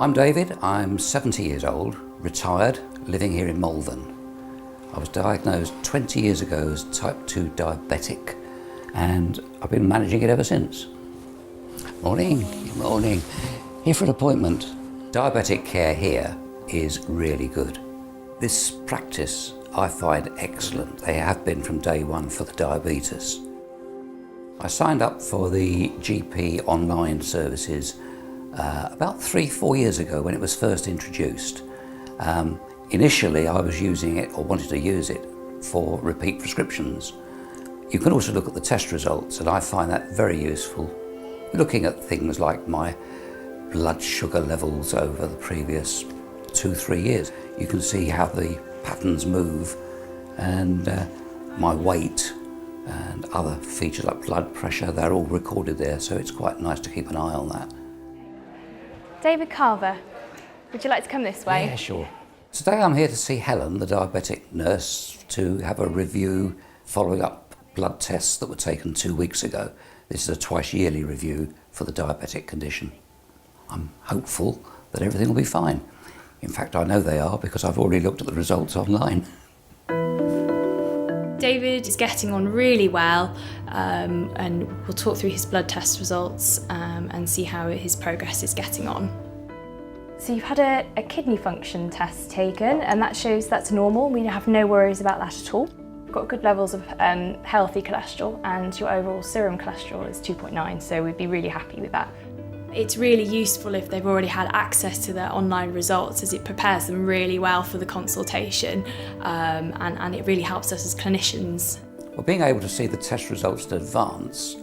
I'm David, I'm 70 years old, retired, living here in Malvern. I was diagnosed 20 years ago as type 2 diabetic and I've been managing it ever since. Morning, morning. Here for an appointment. Diabetic care here is really good. This practice I find excellent. They have been from day one for the diabetes. I signed up for the GP online services about 3-4 years ago when it was first introduced. Initially I was using it, or wanted to use it, for repeat prescriptions. You can also look at the test results and I find that very useful. Looking at things like my blood sugar levels over the previous 2-3 years. You can see how the patterns move and my weight and other features like blood pressure, they're all recorded there, so it's quite nice to keep an eye on that. David Carver, would you like to come this way? Yeah, sure. Today I'm here to see Helen, the diabetic nurse, to have a review following up blood tests that were taken 2 weeks ago. This is a twice yearly review for the diabetic condition. I'm hopeful that everything will be fine. In fact, I know they are because I've already looked at the results online. David is getting on really well and we'll talk through his blood test results and see how his progress is getting on. So you've had a kidney function test taken and that shows that's normal. We have no worries about that at all. You've got good levels of healthy cholesterol and your overall serum cholesterol is 2.9, so we'd be really happy with that. It's really useful if they've already had access to their online results, as it prepares them really well for the consultation and it really helps us as clinicians. Well, being able to see the test results in advance,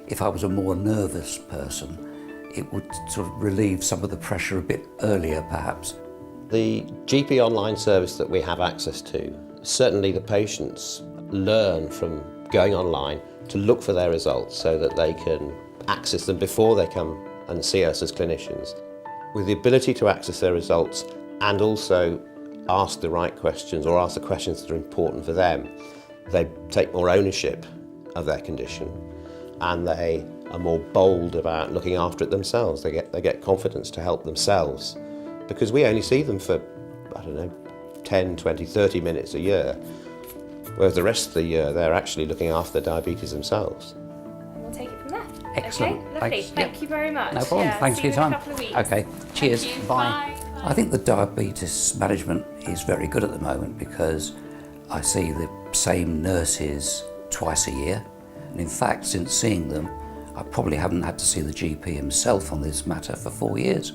if I was a more nervous person, it would sort of relieve some of the pressure a bit earlier perhaps. The GP online service that we have access to, certainly the patients learn from going online to look for their results so that they can access them before they come and see us as clinicians. With the ability to access their results and also ask the right questions or ask the questions that are important for them, they take more ownership of their condition and they are more bold about looking after it themselves. They get confidence to help themselves because we only see them for, 10, 20, 30 minutes a year, whereas the rest of the year they're actually looking after their diabetes themselves. Take it from there. Excellent. Okay, lovely. Thanks. Thank you very much. No problem. Yeah, Thanks for your time. See you in a couple of weeks. Okay. Cheers. Thank you. Bye. Bye. I think the diabetes management is very good at the moment because I see the same nurses twice a year. And in fact, since seeing them, I probably haven't had to see the GP himself on this matter for 4 years.